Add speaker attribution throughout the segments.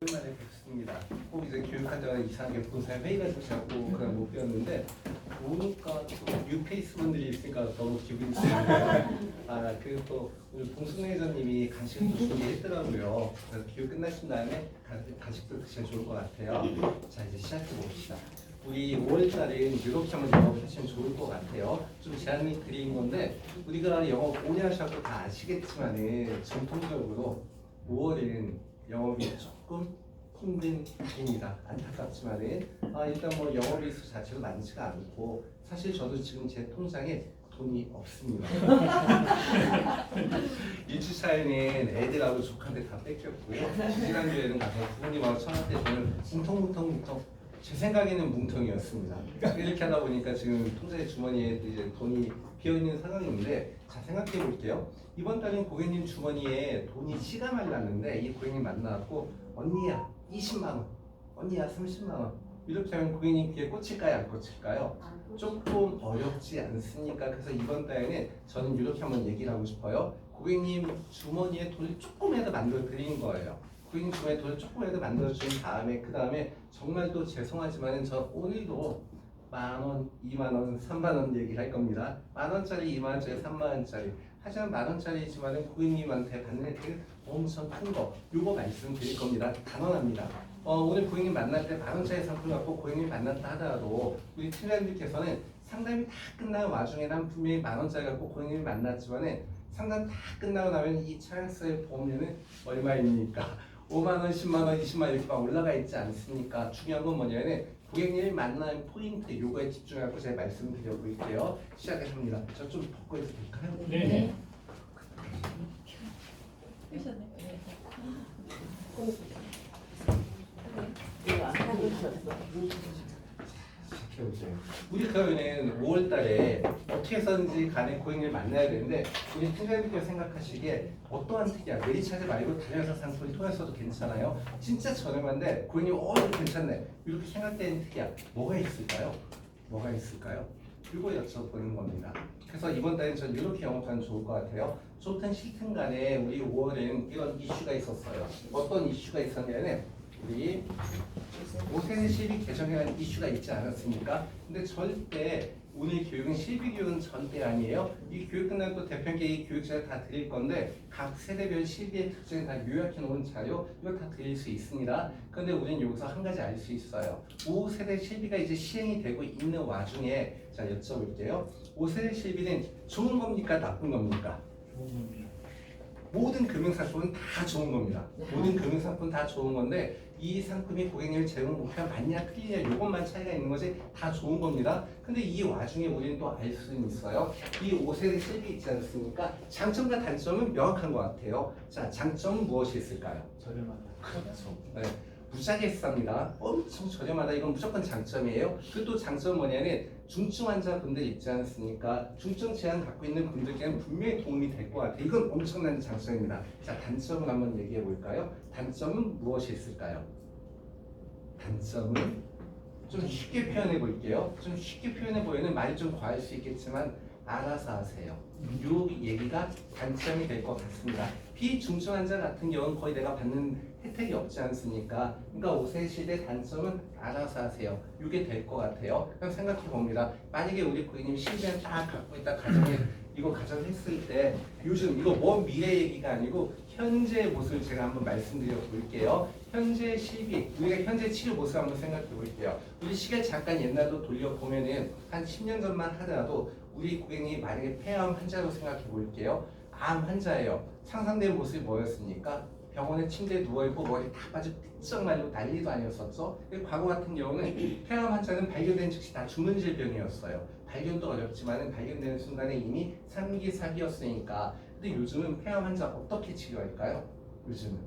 Speaker 1: 오랜만에 뵙습니다. 꼭 이제 교육하다가 이상하게 본사에 회의가 있으셔고 그냥 못 배웠는데 보니까 또 뉴페이스 분들이 있으니까 너무 기분이 좋네요. 그리고 또 오늘 봉순 매니저님이 간식을 또 준비했더라고요. 그래서 교육 끝나신 다음에 간식도 드시면 좋을 것 같아요. 자, 이제 시작해 봅시다. 우리 5월달은 유럽 시험을 영업하시면 좋을 것 같아요. 좀 제안을 드린 건데 우리가 영업 오래 하셔서 다 아시겠지만은 전통적으로 5월은 영업이 조금 힘든 달입니다. 안타깝지만은 일단 뭐 영업일 수 자체도 많지가 않고 사실 저도 지금 제 통장에 돈이 없습니다. 1주차에는 애들하고 조카한테 다 뺏겼고요. 지지난주에는 가서 부모님하고 천원대 돈을 뭉텅 제 생각에는 뭉텅이었습니다. 이렇게 하다 보니까 지금 통장의 주머니에 이제 돈이 비어있는 상황인데 자 생각해 볼게요. 이번 달엔 고객님 주머니에 돈이 씨가 말랐는데 이 고객님 만나갖고 언니야 20만원, 언니야 30만원 이렇게 하면 고객님 귀에 꽂힐까요 안 꽂힐까요? 조금 어렵지 않습니까? 그래서 이번 달에는 저는 이렇게 한번 얘기를 하고 싶어요. 고객님 주머니에 돈을 조금이라도 만들어 드린 거예요. 고객님 주머니에 돈을 조금이라도 만들어 준 다음에 그 다음에 정말 또 죄송하지만은 저 오늘도 만원, 2만원, 3만원 얘기를 할 겁니다. 만원짜리, 2만원짜리, 3만원짜리 하지만 만원짜리지만은 고객님한테 받는 혜택은 엄청 큰 거 요거 말씀드릴 겁니다. 단언합니다. 오늘 고객님 만날 때 만원짜리 상품 갖고 고객님 만났다 하더라도 우리 팀장님께서는 상담이 다 끝나는 와중에 난 분명히 만원짜리 갖고 고객님이 만났지만은 상담 다 끝나고 나면 이 차량세 보험료는 얼마입니까? 5만원, 10만원, 20만원 이렇게 막 올라가 있지 않습니까? 중요한 건 뭐냐면 고객님이 만나는 포인트 요거에 집중하고 제가 말씀드려 볼게요. 시작합니다. 저 좀 벗고 해도 될까요?
Speaker 2: 네.
Speaker 1: 시작해보세요. 우리 그러면은 5월달에 어떻게 해서든지 간에 고객님을 만나야 되는데 우리 팀장님께서 생각하시기에 어떠한 특이한 메리차지 말고 다른 회사 상품을 통해서도 괜찮아요. 진짜 저렴한데 고객님 이거 괜찮네 이렇게 생각되는 특이한 뭐가 있을까요? 뭐가 있을까요? 이거 여쭤보는 겁니다. 그래서 이번 달엔 전 이렇게 영업하면 좋을 것 같아요. 좋든 싫든 간에 우리 5월에는 이런 이슈가 있었어요. 어떤 이슈가 있었냐면 우리 5세대 실비 개정이라는 이슈가 있지 않았습니까? 근데 절대 오늘 교육은 실비 교육은 절대 아니에요. 이 교육 끝나고 또 대표님께 이 교육 제가 다 드릴 건데 각 세대별 실비의 특징을 다 요약해 놓은 자료 이거 다 드릴 수 있습니다. 그런데 우리는 여기서 한 가지 알 수 있어요. 5세대 실비가 이제 시행이 되고 있는 와중에 자 여쭤볼게요. 5세대 실비는 좋은 겁니까 나쁜 겁니까?
Speaker 2: 좋은 겁니다.
Speaker 1: 모든 금융상품은 다 좋은 겁니다. 모든 금융상품은 다 좋은 건데 이 상품이 고객님의 재무 목표가 맞냐 틀리냐 이것만 차이가 있는 거지 다 좋은 겁니다. 근데 이 와중에 우리는 또 알 수는 있어요. 이 5세대 실비 있지 않습니까? 장점과 단점은 명확한 것 같아요. 자, 장점은 무엇이 있을까요?
Speaker 2: 저렴하다.
Speaker 1: 그렇죠. 네. 무지하게 쌉니다. 엄청 저렴하다. 이건 무조건 장점이에요. 그리고 또 장점은 뭐냐면 중증 환자분들 있지 않습니까? 중증 질환 갖고 있는 분들께는 분명히 도움이 될 것 같아요. 이건 엄청난 장점입니다. 자, 단점을 한번 얘기해 볼까요? 단점은 무엇이 있을까요? 단점은 좀 쉽게 표현해 볼게요. 좀 쉽게 표현해 보이는 말이 좀 과할 수 있겠지만 알아서 하세요. 이 얘기가 단점이 될 것 같습니다. 비중증 환자 같은 경우는 거의 내가 받는 혜택이 없지 않습니까? 그러니까 5세 시대 단점은 알아서 하세요. 이게 될 것 같아요. 그럼 생각해 봅니다. 만약에 우리 고객님이 실비를 딱 갖고 있다 가정에 이거 가정했을 때 요즘 이거 먼 미래 얘기가 아니고 현재 모습을 제가 한번 말씀드려 볼게요. 현재 실비, 우리가 현재 치료 모습 한번 생각해 볼게요. 우리 시간 잠깐 옛날로 돌려보면은 한 10년 전만 하더라도 우리 고객님이 만약에 폐암 환자로 생각해 볼게요. 암 환자예요. 상상된 모습이 뭐였습니까? 병원에 침대에 누워있고 머리 다 빠지고 삐쩍 말리고 난리도 아니었었죠. 과거 같은 경우는 폐암 환자는 발견된 즉시 다 죽는 질병이었어요. 발견도 어렵지만 발견되는 순간에 이미 3기, 4기였으니까. 근데 요즘은 폐암 환자 어떻게 치료할까요? 요즘은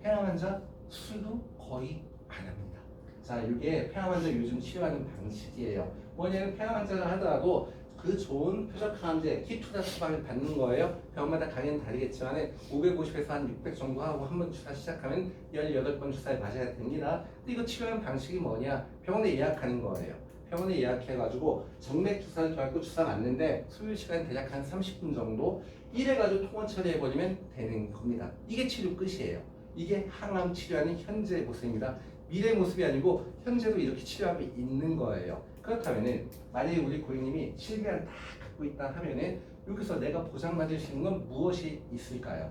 Speaker 1: 폐암 환자 수술도 거의 안 합니다. 자, 이게 폐암 환자 요즘 치료하는 방식이에요. 뭐냐면 폐암 환자를 하더라도 그 좋은 표적항암제 키투자 처방을 받는 거예요. 병마다 강의는 다르겠지만 550에서 한 600 정도 하고 한번 주사 시작하면 18번 주사를 맞아야 됩니다. 근데 이거 치료하는 방식이 뭐냐? 병원에 예약하는 거예요. 병원에 예약해가지고 정맥 주사를 줘갖고 주사 맞는데 소요 시간 대략 한 30분 정도 이래가지고 통원 처리해버리면 되는 겁니다. 이게 치료 끝이에요. 이게 항암 치료하는 현재의 모습입니다. 미래 모습이 아니고 현재도 이렇게 치료하고 있는 거예요. 그렇다면은 만약에 우리 고객님이 실비를 다 갖고 있다 하면은 여기서 내가 보장받을 수 있는 건 무엇이 있을까요?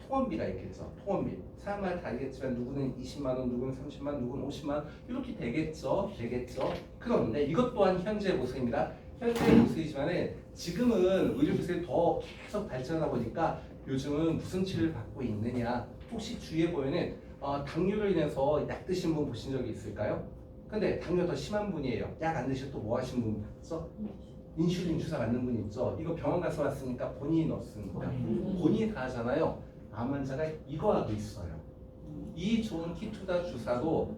Speaker 1: 통원비가 있겠죠. 통원비. 사람마다 다르겠지만 누구는 20만 원, 누구는 30만 원, 누구는 50만 원 이렇게 되겠죠. 그런데 이것 또한 현재의 모습입니다. 현재의 모습이지만은 지금은 의료기술이 더 계속 발전하다 보니까 요즘은 무슨 치료를 받고 있느냐. 혹시 주위에 보면은 당뇨로 인해서 약 드신 분 보신 적이 있을까요? 근데 당뇨 더 심한 분이에요. 약 안 드시고 또 뭐 하신 분 있어? 인슐린 주사 맞는 분 있죠. 이거 병원 가서 왔으니까 본인이 넣었으니까 본인이 다 하잖아요. 암 환자가 이거 하고 있어요. 이 좋은 키투다 주사도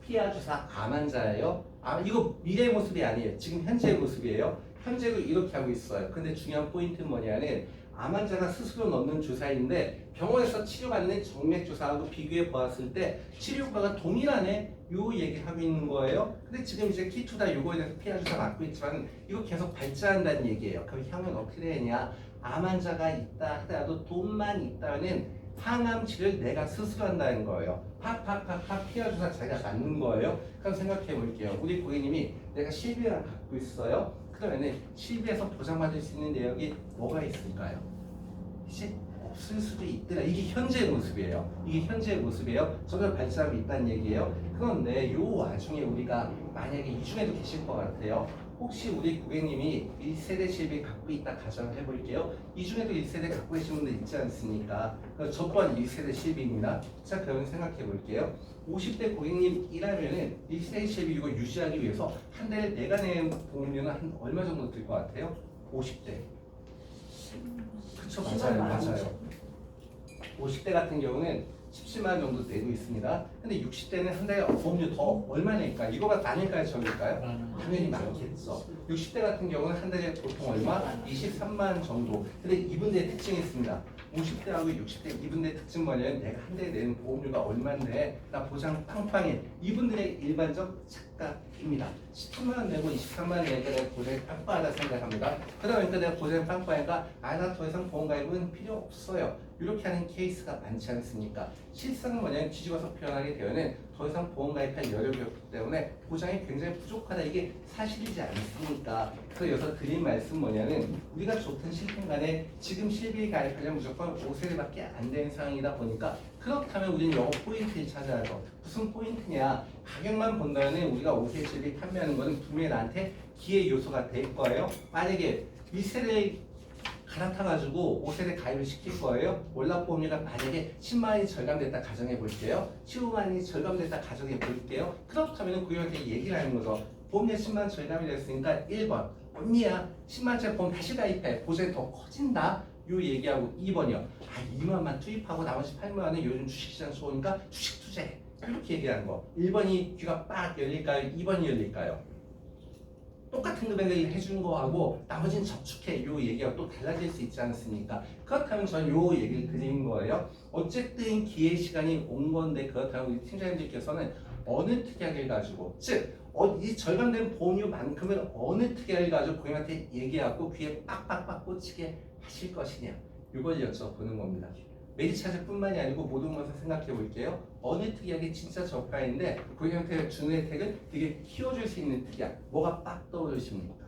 Speaker 1: 피하 주사 암 환자예요. 이거 미래의 모습이 아니에요. 지금 현재의 모습이에요. 현재도 이렇게 하고 있어요. 근데 중요한 포인트는 뭐냐면 암 환자가 스스로 넣는 주사인데 병원에서 치료받는 정맥 주사하고 비교해 보았을 때 치료 효과가 동일하네. 요 얘기를 하고 있는 거예요. 근데 지금 이제 키투다 요거에 대해서 피하 주사 맞고 있지만 이거 계속 발전한다는 얘기예요. 그럼 향은 어떻게 되냐? 암 환자가 있다 하더라도 돈만 있다면 항암 치료를 내가 스스로 한다는 거예요. 팍팍팍팍 피하 주사 자기가 맞는 거예요. 그럼 생각해 볼게요. 우리 고객님이 내가 실비를 갖고 있어요. 그러면은 실비에서 보장받을 수 있는 내역이 뭐가 있을까요? 없을 수도 있더라. 이게 현재의 모습이에요. 점점 발전하고 있다는 얘기예요. 그런데 이 와중에 우리가 만약에 이 중에도 계실 것 같아요. 혹시 우리 고객님이 1세대 실비 갖고 있다 가정을 해볼게요. 이 중에도 1세대 갖고 계신 분들 있지 않습니까? 저 또한 1세대 실비입니다. 자, 그러면 생각해 볼게요. 50대 고객님이라면은 1세대 실비 이거 유지하기 위해서 한 달에 내가 내는 보험료는 한 얼마 정도 들 것 같아요? 50대. 그쵸, 맞아요. 50대 같은 경우는 17만 원 정도 내고 있습니다. 근데 60대는 한 달에 보험료 더 얼마 낼까요? 이거가 많을까요? 적을까요? 당연히 많겠죠. 60대 같은 경우는 한 달에 보통 얼마? 23만 원 정도. 근데 이분들의 특징이 있습니다. 50대하고 60대 이분들의 특징 뭐냐면 내가 한 달에 내는 보험료가 얼마인데 나 보장 빵빵해. 이분들의 일반적 착각입니다. 17만 원 내고 23만 원 내니까 내가 보장이 빵빵하다 생각합니다. 그러니까 내가 보장이 빵빵하니까 나 더 이상 보험가입은 필요 없어요. 이렇게 하는 케이스가 많지 않습니까? 실상은 뭐냐면 뒤집어서 표현하게 되면은 더 이상 보험 가입할 여력이 없기 때문에 보장이 굉장히 부족하다. 이게 사실이지 않습니까? 그래서 여기서 드린 말씀 뭐냐면 우리가 좋든 싫든 간에 지금 실비 가입하려면 무조건 5세대밖에 안 되는 상황이다 보니까 그렇다면 우리는 영업 포인트를 찾아야 해요. 무슨 포인트냐? 가격만 본다면 우리가 5세대 실비 판매하는 거는 분명히 나한테 기회 요소가 될 거예요. 만약에 1세대 갈아타가지고 5세대 가입을 시킬 거예요. 월납보험료가 만약에 10만 원이 절감됐다 가정해 볼게요. 15만 원이 절감됐다 가정해 볼게요. 그렇다면 고객한테 얘기를 하는 거죠. 보험료 10만 원 절감이 됐으니까 1번 언니야 10만 원짜리 보험 다시 가입해. 보장이 더 커진다. 요 얘기하고 2번이요. 2만 원만 투입하고 나머지 8만 원은 요즘 주식시장 좋으니까 주식 투자해. 이렇게 얘기하는 거. 1번이 귀가 빡 열릴까요? 2번이 열릴까요? 똑같은 금액을 해주는 거하고 나머지는 저축해 요 얘기가 또 달라질 수 있지 않습니까? 그렇다면 저는 요 얘기를 드린 거예요. 어쨌든 기회 시간이 온 건데 그렇다면 우리 팀장님들께서는 어느 특약을 가지고 즉 이 절감된 보험료만큼을 어느 특약을 가지고 고객한테 얘기하고 귀에 빡빡빡 꽂히게 하실 것이냐 이걸 여쭤보는 겁니다. 메디차즈뿐만이 아니고 모든 것을 생각해 볼게요. 어느 특약이 진짜 저가인데 고객한테 주는 혜택을 되게 키워줄 수 있는 특약 뭐가 빡 떠오르십니까?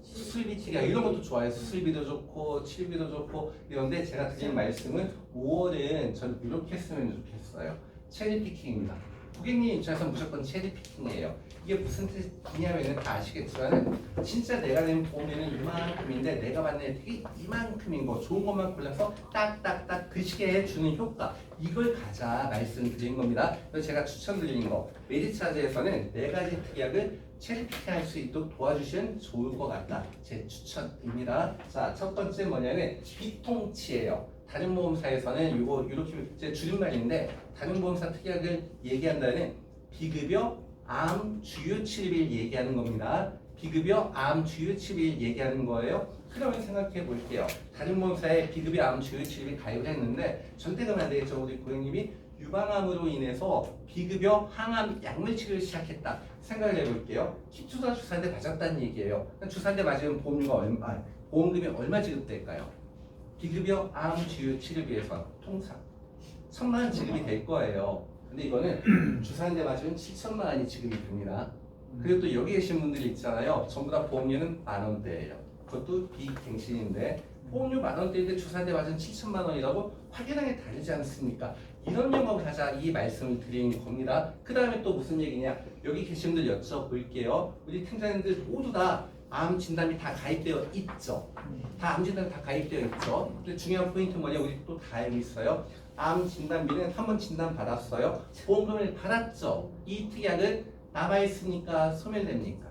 Speaker 1: 수술비 특약 이런 것도 좋아요. 수술비도 좋고 치료비도 좋고 이런데 제가 드린 말씀은 5월은 저는 이렇게 했으면 좋겠어요. 체리피킹입니다. 고객님 입장에서 무조건 체리피킹이에요. 이게 무슨 뜻이냐면 다 아시겠지만 진짜 내가 낸 보험료는 이만큼인데 내가 받는 혜택이 이만큼인 거 좋은 것만 골라서 딱딱딱 그 시기에 주는 효과 이걸 가자 말씀드린 겁니다. 그래서 제가 추천드리는 거 메디차즈에서는 4가지 특약을 체리피킹할 수 있도록 도와주시면 좋을 것 같다. 제 추천입니다. 자, 첫 번째 뭐냐면 비통치예요. 다른 보험사에서는 이거 이렇게 제 줄임말인데 다른 보험사 특약을 얘기한다는 비급여 암 주요 치료비를 얘기하는 겁니다. 비급여 암 주요 치료비를 얘기하는 거예요. 그러면 생각해 볼게요. 다른 보험사에 비급여 암 주요 치료비 가입을 했는데 절대 가면 안 되겠죠. 우리 고객님이 유방암으로 인해서 비급여 항암 약물 치료를 시작했다. 생각을 해볼게요. 키투자 주사한테 맞았다는 얘기예요. 주사한테 맞으면 보험금이 얼마 지급될까요? 비급여 암 주요 치료비에서 통상 1,000만 원 지급이 될 거예요. 근데 이거는 주사 한 대 맞으면 7천만 원이 지급이 됩니다. 그리고 또 여기 계신 분들이 있잖아요. 전부 다 보험료는 10,000원대예요. 그것도 비갱신인데 보험료 10,000원대인데 주사 한 대 맞으면 7천만 원이라고 확연하게 다르지 않습니까? 이런 영업을 하자 이 말씀을 드리는 겁니다. 그 다음에 또 무슨 얘기냐? 여기 계신 분들 여쭤볼게요. 우리 팀장님들 모두 다 암 진단비 다 가입되어 있죠? 다 암 진단비 다 가입되어 있죠? 근데 중요한 포인트 뭐냐? 우리 또 다 알고 있어요. 암 진단비는 한번 진단 받았어요. 보험금을 받았죠? 이 특약은 남아있으니까 소멸됩니까?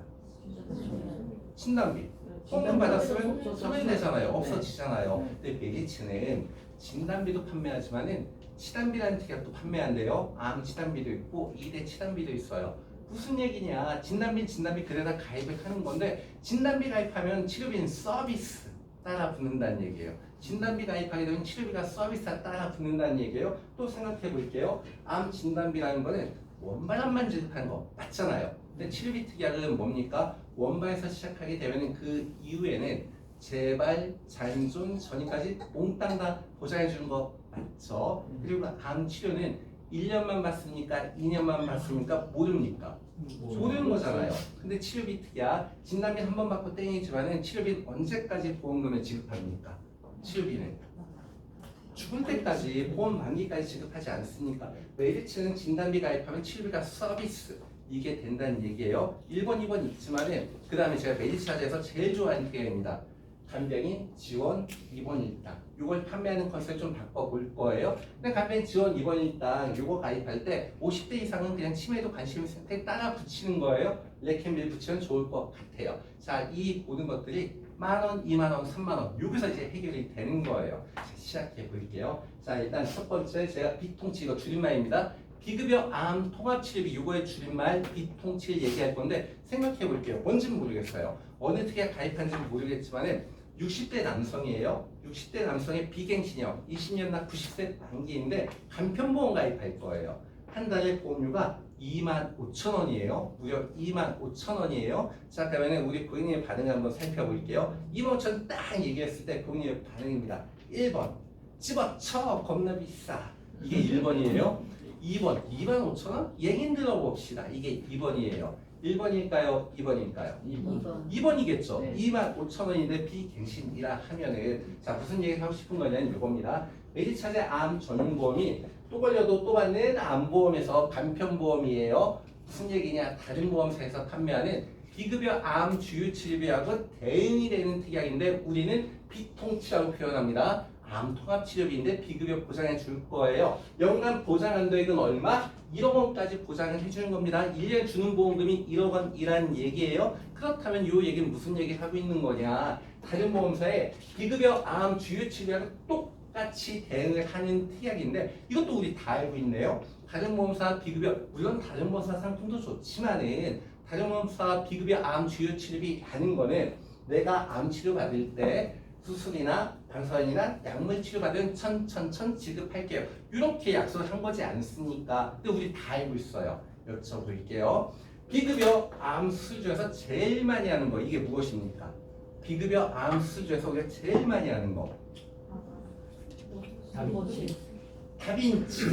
Speaker 1: 진단비. 보험금 받았으면 소멸되잖아요. 없어지잖아요. 근데 메디츠는 진단비도 판매하지만은 치단비라는 특약도 판매한대요. 암 치단비도 있고 2대 치단비도 있어요. 무슨 얘기냐? 진단비 그래다 가입을 하는 건데 진단비 가입하면 치료비는 서비스 따라 붙는다는 얘기예요. 진단비 가입하게 되면 치료비가 서비스가 따라 붙는다는 얘기예요. 또 생각해 볼게요. 암 진단비라는 거는 원발암만 지급하는 거 맞잖아요. 근데 치료비 특약은 뭡니까? 원발에서 시작하게 되면 그 이후에는 재발, 잔존, 전이까지 몽땅 다 보장해 주는 거 맞죠? 그리고 암 치료는 1년만 받습니까? 2년만 받습니까? 모릅니까? 모르는 거잖아요. 근데 치료비 특약, 진단비 한 번 받고 땡이지만은 치료비는 언제까지 보험금을 지급합니까? 치료비는 죽을 때까지 보험 만기까지 지급하지 않습니까? 메디츠는 진단비 가입하면 치료비가 서비스 이게 된다는 얘기예요. 1번, 2번 있지만은 그 다음에 제가 메디츠 차지에서 제일 좋아하는 특약입니다. 간병인 지원 2번 일당 이걸 판매하는 컨셉을 좀 바꿔볼 거예요. 근데 간병인 지원 2번 일당 이거 가입할 때 50대 이상은 그냥 치매에도 관심 센터에 따라 붙이는 거예요. 레캠빌 붙이면 좋을 것 같아요. 자, 이 모든 것들이 10,000원, 20,000원, 30,000원 여기서 이제 해결이 되는 거예요. 자, 시작해 볼게요. 자, 일단 첫 번째 제가 비통치 이거 줄임말입니다. 비급여 암 통합치료비 이거의 줄임말 비통치를 얘기할 건데 생각해 볼게요. 뭔지는 모르겠어요. 어느 특약 가입한지는 모르겠지만은 60대 남성이에요. 60대 남성의 비갱신형 20년 나 90세 만기인데 간편보험 가입할 거예요. 한 달에 보험료가 25,000원이에요. 무려 25,000원이에요. 자, 그러면 우리 고객님의 반응을 한번 살펴볼게요. 25,000원 딱 얘기했을 때 고객님의 반응입니다. 1번 집어쳐 겁나 비싸. 이게 1번이에요. 2번 25,000원? 얘기 들어봅시다. 이게 2번이에요. 1번일까요? 2번일까요? 2번이겠죠.
Speaker 2: 네.
Speaker 1: 25,000원인데 비갱신이라 하면은 자 무슨 얘기 하고 싶은 거냐면 이겁니다. 메디차제 암 전용보험이 또 걸려도 또 받는 암보험에서 간편보험이에요. 무슨 얘기냐? 다른 보험사에서 판매하는 비급여 암 주유치료비하고 대응이 되는 특약인데 우리는 비통치라고 표현합니다. 암 통합치료비인데 비급여 보장해 줄 거예요. 연간 보장한도액은 얼마? 1억 원까지 보장을 해주는 겁니다. 1년 주는 보험금이 1억 원이라는 얘기예요. 그렇다면 이 얘기는 무슨 얘기를 하고 있는 거냐? 다른 보험사에 비급여 암 주유치료비하고 똑같이 대응을 하는 특약인데 이것도 우리 다 알고 있네요. 다른 보험사 비급여 물론 다른 보험사 상품도 좋지만은 다른 보험사 비급여 암 주유치료비 하는 거는 내가 암 치료 받을 때 수술이나 방사선이나 약물 치료받으면 천 지급할게요. 이렇게 약속을 한 거지 않습니까? 근데 우리 다 알고 있어요. 여쭤볼게요. 비급여 암 수술 중에서 제일 많이 하는 거 이게 무엇입니까? 비급여 암 수술 중에서 우리가 제일 많이 하는 거 다빈치.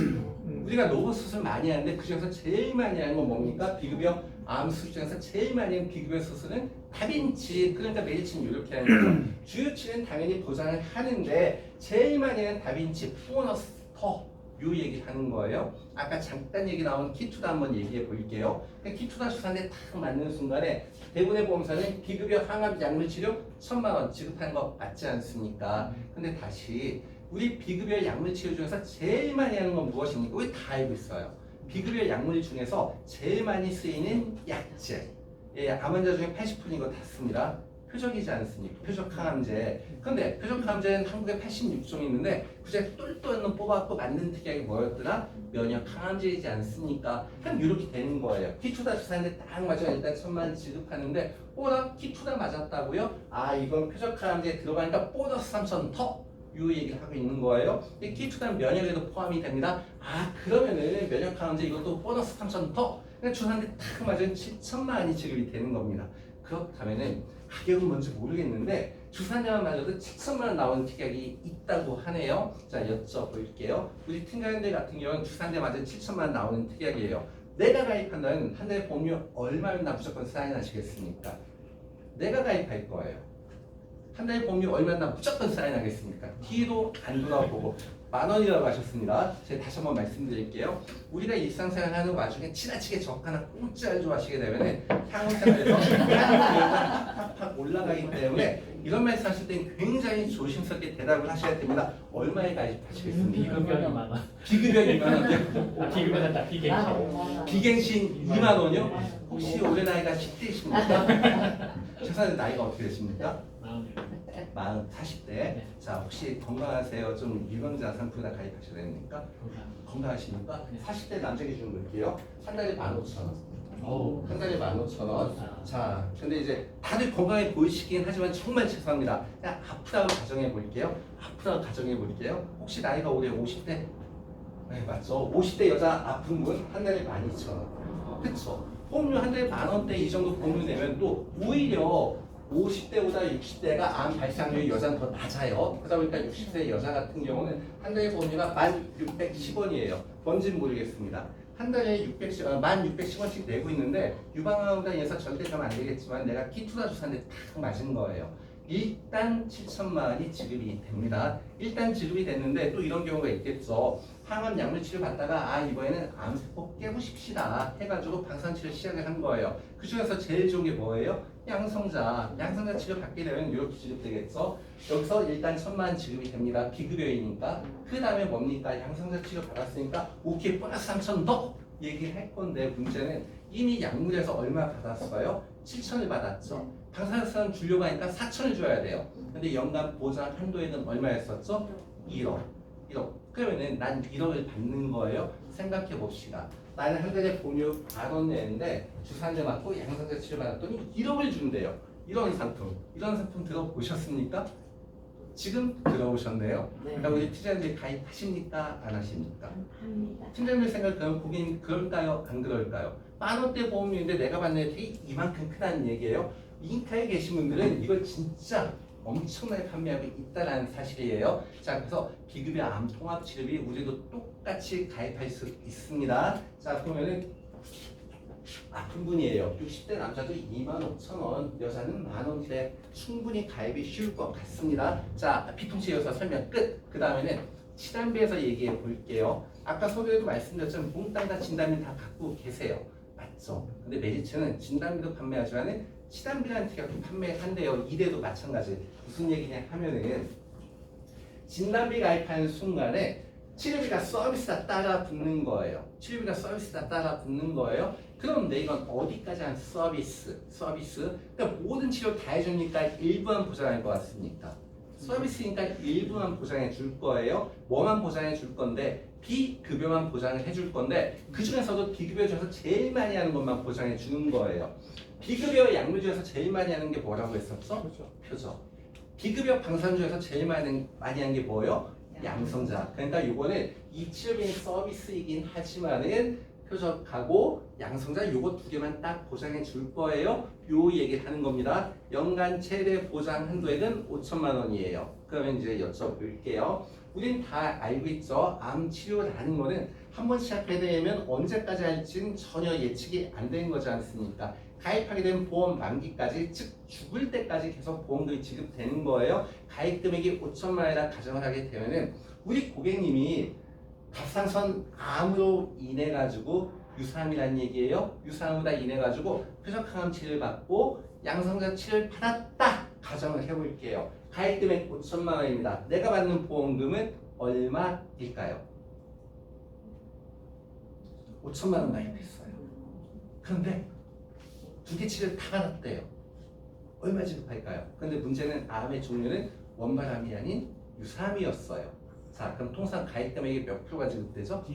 Speaker 1: 우리가 로봇 수술 많이 하는데 그 중에서 제일 많이 하는 건 뭡니까? 비급여 암 수술 중에서 제일 많이 하는 비급여 수술은 다빈치. 그러니까 메디치는 이렇게 하는 거죠. 주유치는 당연히 보장을 하는데 제일 많이 하는 다빈치 보너스 더 요 얘기를 하는 거예요. 아까 잠깐 얘기 나온 키투다 한번 얘기해 볼게요. 키투다 주사인데 딱 맞는 순간에 대부분의 보험사는 비급여 항암 약물 치료 1,000만 원 지급하는 거 맞지 않습니까? 근데 다시 우리 비급여 약물 치료 중에서 제일 많이 하는 건 무엇입니까? 우리 다 알고 있어요. 비급여 약물 중에서 제일 많이 쓰이는 약제. 예, 암 환자 중에 80% 이거 다 씁니다. 표적이지 않습니까? 표적 항암제. 근데 표적 항암제는 한국에 86종이 있는데 그중에 똘똘한 뽑아갖고 만든 특약이 뭐였더라? 면역 항암제이지 않습니까? 그럼 이렇게 되는 거예요. 키투다 주사인데 딱 맞으면 일단 1,000만 원 지급하는데 나 키투다 맞았다고요? 아 이건 표적 항암제에 들어가니까 보너스 3,000 더. 이 얘기를 하고 있는 거예요. 키투다는 면역에도 포함이 됩니다. 아 그러면은 면역 항암제 이것도 보너스 3,000 더. 그냥 주사인데 딱 맞으면 7,000만 원이 지급이 되는 겁니다. 그렇다면은 가격은 뭔지 모르겠는데 주사 한 대만 맞아도 7천만 원 나오는 특약이 있다고 하네요. 자, 여쭤볼게요. 우리 팀장님들 같은 경우는 주사 한 대 맞아도 7천만 원 나오는 특약이에요. 내가 가입한다면 한 달에 보험료 얼마나 무조건 사인하시겠습니까? 내가 가입할 거예요. 한 달에 보험료 얼마나 무조건 사인하겠습니까? 뒤로 안 돌아보고 10,000원이라고 하셨습니다. 제가 다시 한번 말씀드릴게요. 우리가 일상생활 하는 와중에 지나치게 적거나 공짜를 좋아하시게 되면 향후생활에서 한국이 팍팍 올라가기 때문에 이런 말씀 하실 때 굉장히 조심스럽게 대답을 하셔야 됩니다. 얼마에 가입하시겠습니까?
Speaker 2: 비급여는 2만 원.
Speaker 1: 비급여 2만 원이요?
Speaker 2: 비급여는 다 비갱신.
Speaker 1: 비갱신 2만 원이요? 혹시 올해 나이가 10대이십니까? 죄송한데 나이가 어떻게 되십니까? 40대. 자, 혹시 건강하세요? 좀 유병자 상품이나 가입하셔야 됩니까? 건강하십니까? 40대 남자 기준 볼게요. 한 달에 15,000원. 한 달에 15,000원. 자, 근데 이제 다들 건강해 보이시긴 하지만 정말 죄송합니다. 그냥 아프다고 가정해 볼게요. 아프다고 가정해 볼게요. 혹시 나이가 올해 50대? 네, 맞죠. 50대 여자 아픈 분 한 달에 12,000원. 그쵸? 보험료 한 달에 10,000원대 이 정도 보험료 내면 또 오히려 50대보다 60대가 암 발생률이 여자는 더 낮아요. 그러다 보니까 60대 여자 같은 경우는 한 달에 보험료가 1,610원이에요. 뭔지는 모르겠습니다. 한 달에 1,610원씩 내고 있는데 유방암으로 인해서 절대 가면 안 되겠지만 내가 키투다 주사인데 탁 맞은 거예요. 일단 7천만 원이 지급이 됩니다. 일단 지급이 됐는데 또 이런 경우가 있겠죠. 항암 약물 치료 받다가 이번에는 암세포 깨부십시다 해가지고 방사선 치료 시작을 한 거예요. 그 중에서 제일 좋은 게 뭐예요? 양성자 치료 받게 되면 이렇게 지급되겠죠. 여기서 일단 1,000만 원 지급이 됩니다. 비급여이니까. 그 다음에 뭡니까? 양성자 치료 받았으니까 오케이 플러스 3,000 더 얘기를 할 건데 문제는 이미 약물에서 얼마 받았어요? 7,000을 받았죠. 방사선 주려고 하니까 4,000을 줘야 돼요. 근데 연간 보장 한도에는 얼마였었죠? 1억. 그러면은 난 1억을 받는 거예요. 생각해 봅시다. 나는 한 달에 보험료 10,000원 내는데 주사 한 대 맞고 양성자 치료 받았더니 1억을 준대요. 이런 상품 들어보셨습니까? 지금 들어오셨네요. 그러니까 우리 팀장님들 가입하십니까? 안 하십니까?
Speaker 3: 합니다.
Speaker 1: 팀장님 생각하면 고객님 그럴까요? 안 그럴까요? 10,000원대 보험료인데 내가 받는 혜택이 이만큼 크다는 얘기예요. 인카에 계신 분들은 이걸 진짜 엄청나게 판매하고 있다는 사실이에요. 자, 그래서 비급여 암 통합 치료비 우리도 똑같이 가입할 수 있습니다. 자, 그러면은 아픈 분이에요. 60대 남자도 25,000원, 여자는 10,000원대 충분히 가입이 쉬울 것 같습니다. 자, 피통치료에서 설명 끝. 그 다음에는 치단비에서 얘기해 볼게요. 아까 소개에도 말씀드렸지만 몽땅 다 진단비 다 갖고 계세요. 맞죠? 근데 메리츠는 진단비도 판매하지만 치단비라는 특약도 판매한대요. 이래도 마찬가지. 무슨 얘기냐 하면은 진단비 가입하는 순간에 치료비가 서비스가 따라 붙는 거예요. 그런데 이건 어디까지 한 서비스? 그러니까 모든 치료 다 해주니까 일부만 보장할 것 같습니까? 서비스니까 일부만 보장해 줄 거예요. 뭐만 보장해 줄 건데 비급여만 보장을 해줄 건데 그 중에서도 비급여 중에서 제일 많이 하는 것만 보장해 주는 거예요. 비급여 약물 중에서 제일 많이 하는 게 뭐라고 했었죠? 표적. 비급여 방사선 중에서 제일 많이 하는 게 뭐예요? 양성자. 그러니까 요거는 이 치료비는 서비스이긴 하지만은 표적하고 양성자 요거 두 개만 딱 보장해 줄 거예요. 요 얘기를 하는 겁니다. 연간 최대 보장 한도액은 5,000만 원이에요. 그러면 이제 여쭤볼게요. 우린 다 알고 있죠. 암 치료라는 거는 한 번 시작하게 되면 언제까지 할지는 전혀 예측이 안 되는 거지 않습니까? 가입하게 된 보험 만기까지, 즉 죽을 때까지 계속 보험금이 지급되는 거예요. 가입 금액이 5,000만 원이라 가정을 하게 되면은 우리 고객님이 갑상선 암으로 인해 가지고 유사암이라는 얘기예요. 유사암으로 인해 가지고 표적항암 치료를 받고 양성자 치료를 받았다 가정을 해볼게요. 가입 금액 5,000만 원입니다. 내가 받는 보험금은 얼마일까요? 5,000만 원 가입했어요. 그런데 두 개 치료를 다 받았대요. 얼마 지급할까요? 근데 문제는 암의 종류는 원발암이 아닌 유사암이었어요. 자, 그럼 통상 가입 금액이 몇 프로가 지급되죠?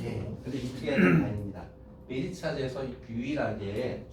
Speaker 1: 예. 근데 이 특약은 아닙니다. 메디차즈에서 유일하게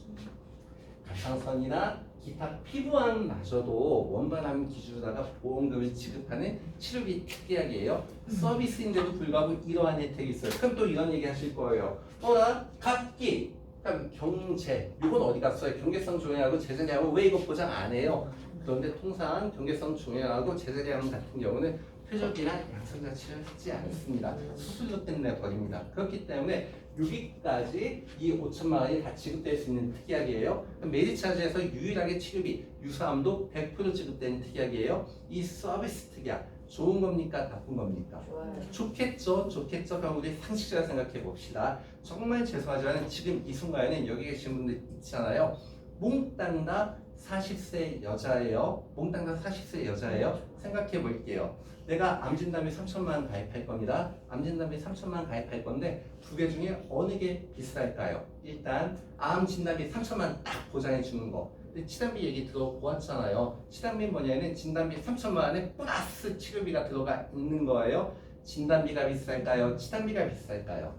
Speaker 1: 갑상선이나 기타 피부암마저도 원발암 기준으로다가 보험금을 지급하는 치료비 특약이에요. 서비스인데도 불구하고 이러한 혜택이 있어요. 그럼 또 이런 얘기 하실 거예요. 나 갑기 그다음 경제, 이건 어디 갔어요? 경계성 종양하고 제자리암은 왜 이거 보장 안 해요? 그런데 통상 경계성 종양하고 제자리암 같은 경우는 표적이나 양성자 치료하지 않습니다. 수술로 끝내 버립니다. 그렇기 때문에 여기까지 이 5천만 원이 다 지급될 수 있는 특약이에요. 메디차지에서 유일하게 치료비, 유사암도 100% 지급되는 특약이에요. 이 서비스 특약 좋은 겁니까? 나쁜 겁니까?
Speaker 3: 좋아요.
Speaker 1: 좋겠죠. 좋겠죠. 그럼 우리 상식적으로 생각해 봅시다. 정말 죄송하지만 지금 이 순간에는 여기 계신 분들 있잖아요. 몽땅 다 40세 여자예요. 몽땅 다 40세 여자예요. 생각해 볼게요. 내가 암진단비 3천만 원 가입할 겁니다. 암진단비 3천만 원 가입할 건데 두 개 중에 어느 게 비쌀까요? 일단 암진단비 3천만 원 딱 보장해 주는 거. 근데 치단비 얘기 들어보았잖아요. 치단비 뭐냐면 진단비 3천만 원에 플러스 치료비가 들어가 있는 거예요. 진단비가 비쌀까요? 치단비가 비쌀까요?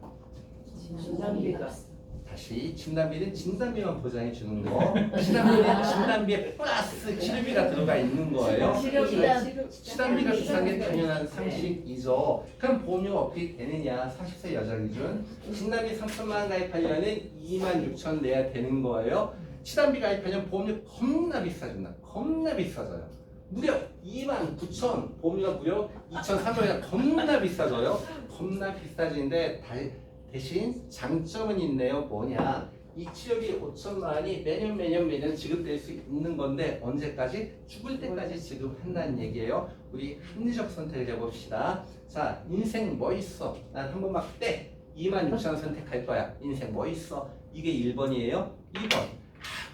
Speaker 3: 진단비가
Speaker 1: 다시 진단비는 진단비만 보장해 주는 거, 치단비는 진단비에 플러스 치료비가 들어가 있는 거예요. 치단비가 비싼 게 당연한 상식이죠. 그럼 보험료가 어떻게 되느냐? 40세 여자 기준 진단비 3천만 원 가입하려면 2만 6천 내야 되는 거예요. 치단비 가입하려면 보험료 겁나 비싸진다. 겁나 비싸져요. 무려 2만 9천, 보험료가 무려 2,300원 겁나 비싸져요. 겁나 비싸지는데 대신 장점은 있네요. 뭐냐? 이 치료비 5천만 원이 매년 지급될 수 있는 건데 언제까지? 죽을 때까지 지급한다는 얘기예요. 우리 합리적 선택을 해봅시다. 자, 인생 뭐 있어? 난 한 번 막 때 2만 6천 원 선택할 거야. 인생 뭐 있어? 이게 1번이에요. 2번.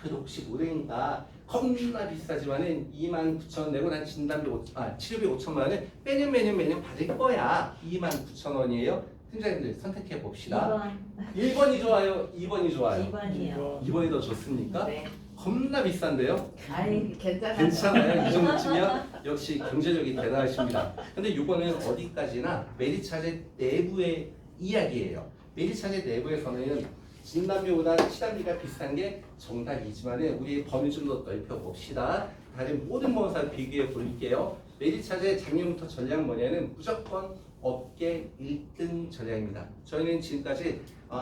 Speaker 1: 그래도 혹시 모르니까 겁나 비싸지만은 2만 9천 원 내고 난 치료비 5천만 원을 매년 받을 거야. 2만 9천 원이에요. 팀장님들 선택해 봅시다. 1번이 좋아요? 2번이 좋아요?
Speaker 3: 2번이요.
Speaker 1: 2번이 더 좋습니까?
Speaker 3: 네.
Speaker 1: 겁나 비싼데요?
Speaker 3: 아니 괜찮아요.
Speaker 1: 괜찮아요. 이 정도쯤이면 역시 경제력이 대단하십니다. 근데 이거는 어디까지나 메디차제 내부의 이야기예요. 메디차제 내부에서는 진단비보다 치단비가 비싼 게 정답이지만은 우리 범위 좀 더 넓혀 봅시다. 다른 모든 보험사를 비교해 볼게요. 메디차제 작년부터 전략 뭐냐면 무조건 업계 1등 전략입니다. 저희는 지금까지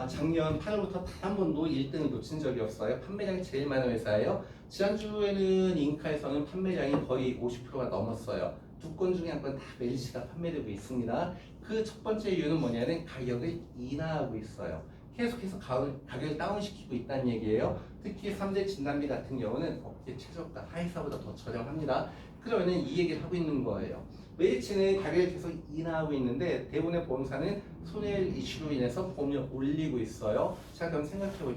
Speaker 1: 작년 8월부터 단 한 번도 1등을 놓친 적이 없어요. 판매량이 제일 많은 회사예요. 지난주에는 인카에서는 판매량이 거의 50%가 넘었어요. 두 건 중에 한 건 다 메디치가 판매되고 있습니다. 그 첫 번째 이유는 뭐냐면 가격을 인하하고 있어요. 계속해서 가격을 다운시키고 있다는 얘기예요. 특히 3대 진단비 같은 경우는 업계 최저가 하이사보다 더 저렴합니다. 그러면 이 얘기를 하고 있는 거예요. 메디치는 가격을 계속 인하하고 있는데 대부분의 보험사는 손해율 이슈로 인해서 보험료 올리고 있어요. 자, 그럼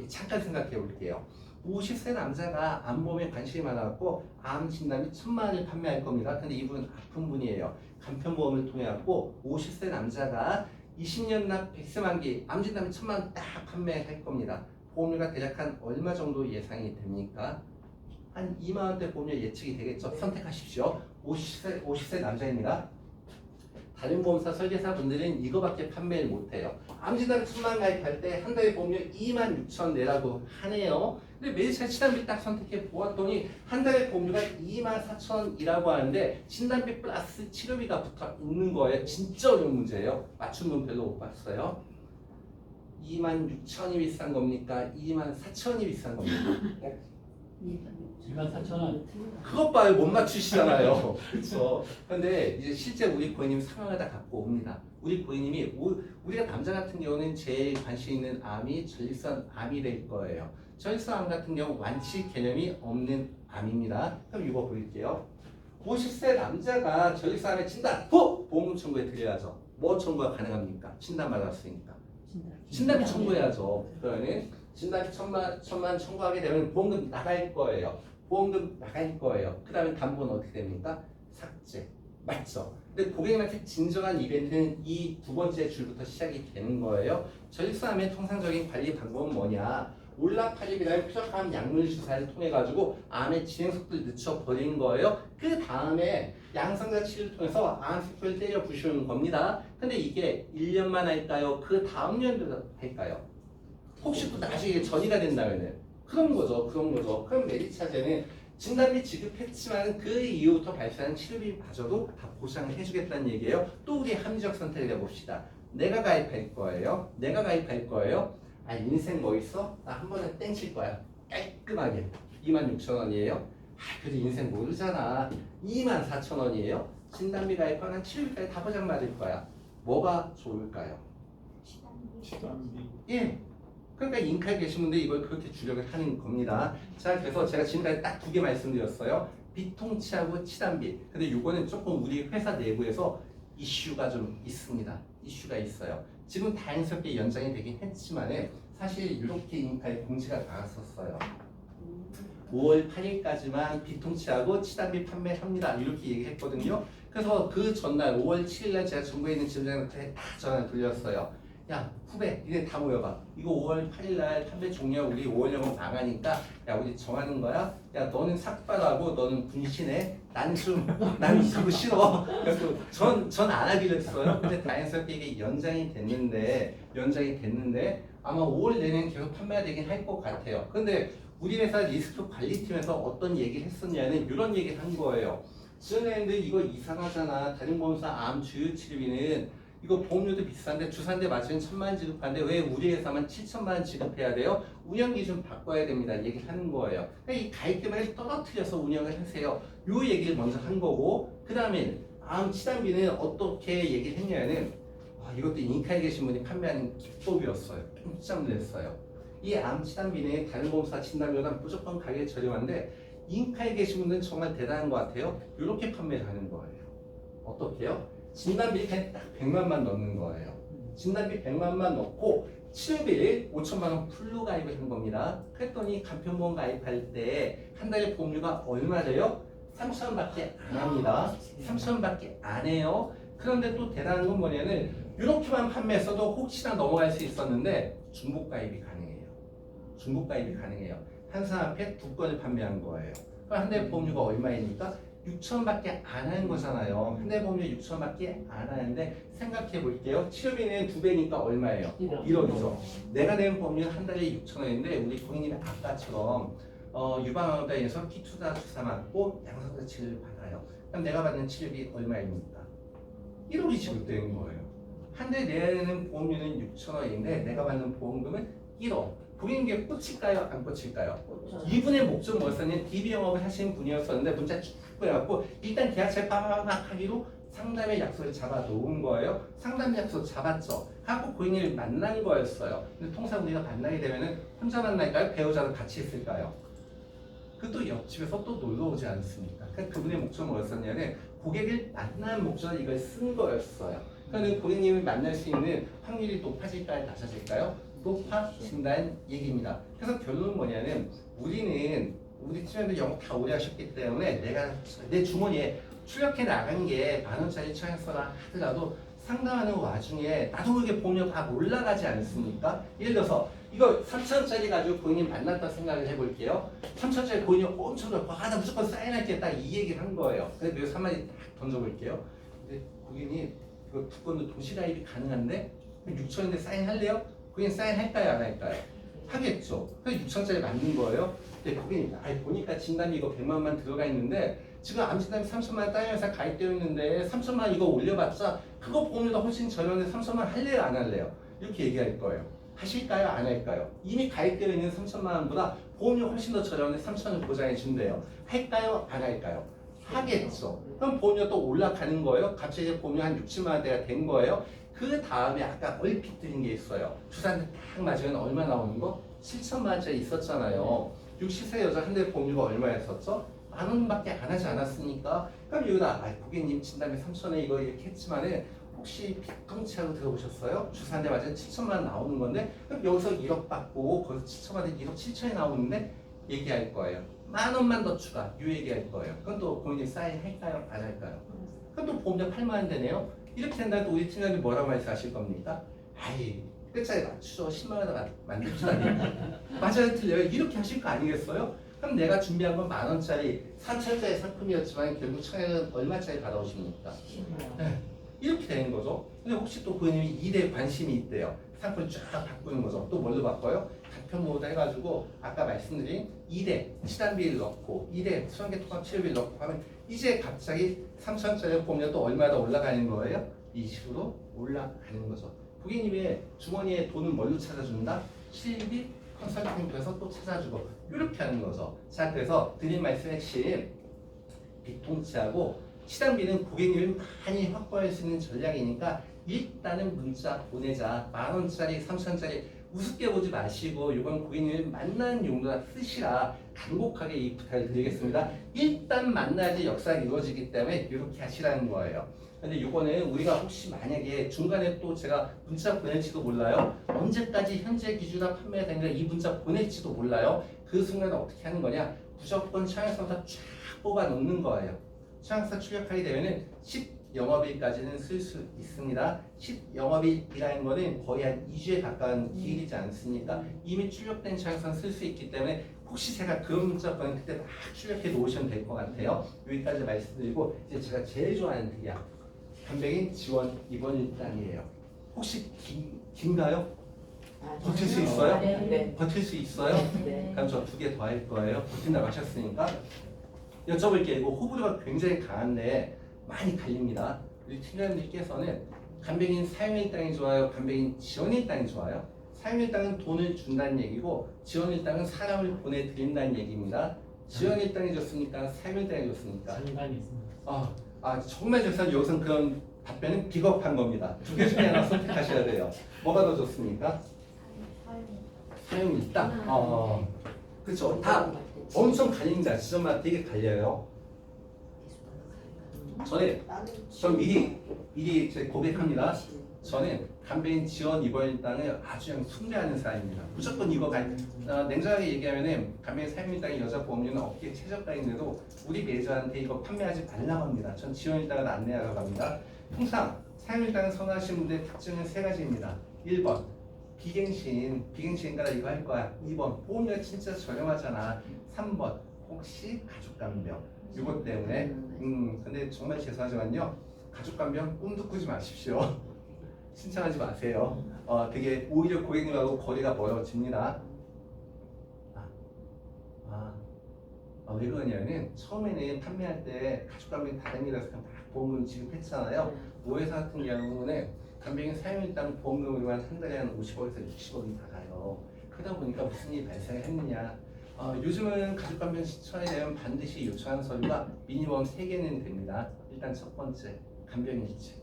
Speaker 1: 잠깐 생각해 볼게요. 50세 남자가 암보험에 관심이 많아갖고 암 진단비 1,000만 원을 판매할 겁니다. 근데 이분은 아픈 분이에요. 간편보험을 통해 갖고 50세 남자가 20년 납 100세 만기 암 진단비 1,000만 원 딱 판매할 겁니다. 보험료가 대략 한 얼마 정도 예상이 됩니까? 한 2만 원대 보험료 예측이 되겠죠. 선택하십시오. 50세 남자입니다. 다른 보험사 설계사 분들은 이거밖에 판매를 못해요. 암진단 1,000만 가입할 때 한 달에 보험료 2만 6천 내라고 하네요. 근데 매일차 치단비 딱 선택해 보았더니 한 달에 보험료가 2만 4천이라고 하는데 진단비 플러스 치료비가 붙어 있는 거예요. 진짜 어려운 문제예요. 맞춘 분 별로 못 봤어요. 2만 6천이 비싼 겁니까? 2만 4천이 비싼 겁니까?
Speaker 2: 24,000원.
Speaker 1: 그것 봐요. 못 맞추시잖아요. 그렇죠. 근데 이제 실제 우리 고객님 상황을 다 갖고 옵니다. 우리 고객님이 우리가 남자 같은 경우는 제일 관심 있는 암이 전립선 암이 될 거예요. 전립선 암 같은 경우 완치 개념이 없는 암입니다. 그럼 이거 보일게요. 50세 남자가 전립선 암에 진단 보험 청구에 드려야죠. 뭐 청구가 가능합니까? 진단 받았으니까. 진단비 청구해야죠. 그러면 진단비 1,000만 청구하게 되면 보험금 나갈 거예요. 보험금 나갈 거예요. 그 다음에 담보는 어떻게 됩니까? 삭제. 맞죠? 근데 고객님한테 진정한 이벤트는 이 두 번째 줄부터 시작이 되는 거예요. 전립선암의 통상적인 관리 방법은 뭐냐? 올라팔립이라는 쾌적한 약물 주사를 통해 가지고 암의 진행 속도를 늦춰버리는 거예요. 그 다음에 양성자 치료를 통해서 암 세포를 때려 부수는 겁니다. 근데 이게 1년만 할까요? 그 다음 년도 할까요? 혹시 또 나중에 전이가 된다면은 그런 거죠. 그럼 메디차제는 진단비 지급했지만 그 이후부터 발생한 치료비마저도 다 보상을 해주겠다는 얘기예요. 또 우리 합리적 선택을 해봅시다. 내가 가입할 거예요. 아 인생 뭐 있어? 나 한 번에 땡칠 거야. 깔끔하게 26,000원이에요. 아 그래도 인생 모르잖아. 24,000원이에요. 진단비 가입한 한 7일까지 다 보장 받을 거야. 뭐가 좋을까요?
Speaker 2: 치단비.
Speaker 1: 예. 그러니까 인카에 계신 분들이 이걸 그렇게 주력을 하는 겁니다. 자, 그래서 제가 지금까지 딱 2개 말씀드렸어요. 비통치하고 치단비. 근데 이거는 조금 우리 회사 내부에서 이슈가 좀 있습니다. 이슈가 있어요. 지금 다행스럽게 연장이 되긴 했지만 사실 이렇게 인카에 공지가 나왔었어요. 5월 8일까지만 비통치하고 치단비 판매합니다. 이렇게 얘기했거든요. 그래서 그 전날 5월 7일날 제가 중부에 있는 지점장한테 딱 전화 돌렸어요. 야 후배 니네 다 모여봐. 이거 5월 8일날 판매 종료 우리 5월 영업 망하니까 야 우리 정하는 거야. 야 너는 삭발하고 너는 분신해. 난 그거 싫어. 그래서 전 안 하기로 했어요. 근데 다행스럽게 이게 연장이 됐는데 아마 5월 내내는 계속 판매가 되긴 할 것 같아요. 근데 우리 회사 리스크 관리팀에서 어떤 얘기를 했었냐는 이런 얘기를 한 거예요. 지원자님들 이거 이상하잖아. 다른 보험사 암 주요 치료비는 이거 보험료도 비싼데 주사한대 맞으면 1,000만 원 지급하는데 왜 우리 회사만 7천만 원 지급해야 돼요? 운영 기준 바꿔야 됩니다. 얘기를 하는 거예요. 그러니까 이 가입금을 떨어뜨려서 운영을 하세요. 요 얘기를 먼저 한 거고 그 다음에 암 치단비는 어떻게 얘기를 했냐는 이것도 인카에 계신 분이 판매하는 기법이었어요. 깜짝 놀랐어요. 이 암 치단비는 다른 보험사 진단비보다 무조건 가격이 저렴한데 인카에 계신 분들은 정말 대단한 것 같아요. 이렇게 판매를 하는 거예요. 어떻게요? 진단비 그냥 딱 100만만 넣는 거예요. 진단비 100만만 넣고 치료비 5천만 원 풀로 가입을 한 겁니다. 그랬더니 간편보험 가입할 때 한 달에 보험료가 얼마래요? 3,000원밖에 안 합니다. 3,000원밖에 안 해요. 그런데 또 대단한 건 뭐냐면 이렇게만 판매했어도 혹시나 넘어갈 수 있었는데 중복 가입이 가능해요. 중복 가입이 가능해요. 한 사람 앞에 2건을 판매한 거예요. 그럼 한 달에 보험료가 얼마입니까? 6천원밖에 안 하는 거잖아요. 한 달 보험료 6천원밖에 안 하는데 생각해 볼게요. 치료비는 2배니까 얼마예요? 1억이죠. 내가 내는 보험료는 한 달에 6천원인데 우리 고객님이 아까처럼 유방암에서 키투자 주사 맞고 양성자 치료를 받아요. 그럼 내가 받는 치료비 얼마입니까? 1억이 지급되는 거예요. 한 달 내야 되는 보험료는 6천원인데 내가 받는 보험금은 1억. 고객님께 꽂힐까요? 안 꽂힐까요? 이분의 목적 뭐였었냐면 DB 영업을 하시는 분이었었는데 문자 쭉 보내갖고 일단 계약서에 빠바박 하기로 상담의 약속을 잡아 놓은 거예요. 상담 약속 잡았죠. 하고 고객님을 만난 거였어요. 근데 통상 우리가 만나게 되면은 혼자 만날까요? 배우자도 같이 있을까요? 그 또 옆집에서 또 놀러 오지 않습니까? 그러니까 그분의 목적 뭐였었냐면 고객을 만나는 목적으로 이걸 쓴 거였어요. 그러니까 고객님을 만날 수 있는 확률이 높아질까요? 낮아질까요? 높아진다는 얘기입니다. 그래서 결론은 뭐냐면 우리 팀원들 영업 다 오래 하셨기 때문에 내가 내 주머니에 출력해 나간 게 10,000원짜리 청약서라 하더라도 상담하는 와중에 나도 모르게 보험료가 다 올라가지 않습니까? 예를 들어서 이거 3,000원짜리 가지고 고객님 만났다 생각을 해볼게요. 3,000원짜리 고객님 엄청 좋고 나 무조건 사인할게 딱 이 얘기를 한 거예요. 그래서 여기서 한마디 딱 던져볼게요. 근데 고객님 이거 2건도 동시 가입이 가능한데 6,000원인데 사인할래요? 고객님 사인할까요? 안 할까요? 하겠죠. 그래서 6,000원짜리 맞는 거예요. 근데 고객님 보니까 진단비 이거 100만원 들어가 있는데 지금 암진단비 3천만 원 회사 가입되어 있는데 3천만 원 이거 올려봤자 그거 보험료도 훨씬 저렴한데 3천만 원 할래요? 안 할래요? 이렇게 얘기할 거예요. 하실까요? 안 할까요? 이미 가입되어 있는 3천만 원보다 보험료 훨씬 더 저렴한데 3천 원 보장해 준대요. 할까요? 안 할까요? 하겠죠. 그럼 보험료 또 올라가는 거예요. 갑자기 보험료 한 6, 7만 원대가 된 거예요. 그 다음에 아까 얼핏 드린 게 있어요. 주사한테 딱 맞으면 얼마 나오는 거? 7천만 원짜리 있었잖아요. 60세 여자 한 대 보험료가 얼마였었죠? 10,000원밖에 안 하지 않았습니까? 그럼 여기다 고객님 진단비 3,000원에 이거 이렇게 했지만은 혹시 비통치하고 들어보셨어요? 주사 한 대 맞으면 7천만 원 나오는 건데 그럼 여기서 1억 받고 거기서 7천만 원 1억 7천이 나오는데 얘기할 거예요. 10,000원만 더 추가 이 얘기할 거예요. 그럼 또 고객님 사인할까요? 안 할까요? 그럼 또 보험료 8만 원 되네요. 이렇게 된다면 또 우리 팀장님 뭐라고 말씀하실 겁니까? 아이 끝자리 맞추죠. 10만 원에다 만듭시다. 맞아요 틀려요? 이렇게 하실 거 아니겠어요? 그럼 내가 준비한 건 10,000원짜리 4,000원짜리 상품이었지만 결국 청약은 얼마짜리 받아오십니까? 네. 이렇게 되는 거죠. 근데 혹시 또 고객님이 일에 관심이 있대요. 상품을 쫙 바꾸는 거죠. 또 뭘로 바꿔요? 간편모드 해가지고 아까 말씀드린 2대 치단비를 넣고 2대 수환계 통합 치료비를 넣고 하면 이제 갑자기 3,000원짜리 보험료 또 얼마 더 올라가는 거예요? 이 식으로 올라가는 거죠. 고객님의 주머니에 돈은 뭘로 찾아준다? 실비 컨설팅부에서 또 찾아주고 이렇게 하는 거죠. 자, 그래서 드린 말씀 핵심 비통치하고 시당비는 고객님이 많이 확보할 수 있는 전략이니까 일단은 문자 보내자. 10,000원짜리 3,000원짜리 우습게 보지 마시고 이건 고객님을 만나는 용도라 쓰시라. 간곡하게 이 부탁을 드리겠습니다. 일단 만나야지 역사가 이루어지기 때문에 이렇게 하시라는 거예요. 근데 이거는 우리가 혹시 만약에 중간에 또 제가 문자 보낼지도 몰라요. 언제까지 현재 기준으로 판매가 되니까 이 문자 보낼지도 몰라요. 그 순간에 어떻게 하는 거냐? 무조건 청약서부터 쫙 뽑아 놓는 거예요. 청약서 출력하게 되면은 10영업일까지는 쓸 수 있습니다. 10영업일이라는 거는 거의 한 2주에 가까운 기일이지 않습니까? 이미 출력된 청약서는 쓸 수 있기 때문에 혹시 제가 그런 문자 보낸 그때 막 출력해 놓으시면 될 것 같아요. 여기까지 말씀드리고 이제 제가 제일 좋아하는 특약 간병인 지원 입원 일당이에요. 혹시 긴가요? 버틸 수 있어요?
Speaker 3: 네.
Speaker 1: 버틸 수 있어요?
Speaker 3: 네.
Speaker 1: 그럼 저 2개 더 할 거예요. 버틴다고 하셨으니까 여쭤볼게요. 이거 호불호가 굉장히 강한데 많이 갈립니다. 우리 팀장님들께서는 간병인 사용일당이 좋아요? 간병인 지원일당이 좋아요? 사용일당은 돈을 준다는 얘기고 지원일당은 사람을 보내드린다는 얘기입니다. 지원일당이 좋습니까? 사용일당이 좋습니까?
Speaker 2: 상관이 있습니다.
Speaker 1: 정말 죄송한 여기서는 그런 답변은 비겁한 겁니다. 두 개 중에 하나 선택하셔야 돼요. 뭐가 더 좋습니까? 사용일당. 그렇죠. 다 엄청 갈립니다. 지점마다 되게 갈려요. 전 미리 제 고백합니다. 저는 간병인 지원 입원일당을 아주 그냥 숭배하는 사람입니다. 무조건 이거 냉정하게 얘기하면은 간병인 사용일당의 여자 보험료는 업계 최저가인데도 우리 매저한테 이거 판매하지 말라고 합니다. 전 지원일당을 안내하러 갑니다. 통상 사용일당을 선호하시는 분들의 특징은 세 가지입니다. 1번 비갱신가라 이거 할 거야. 2번 보험료가 진짜 저렴하잖아. 3번 혹시 가족간병 이것 때문에 근데 정말 죄송하지만요 가족간병 꿈도 꾸지 마십시오. 신청하지 마세요. 되게 오히려 고객님하고 거리가 멀어집니다. 왜 그러냐면은 처음에는 판매할 때 가족간병 다행이라서 그냥 막 보험금 지급했잖아요. 모회사 같은 경우는 간병인 사용일당 보험금으로만 한 달에 한 50억에서 60억이 나가요. 그러다 보니까 무슨 일이 발생했느냐? 요즘은 가족간병 신청에 대한 반드시 요청하는 서류가 미니멈 3개는 됩니다. 일단 첫 번째 간병일지.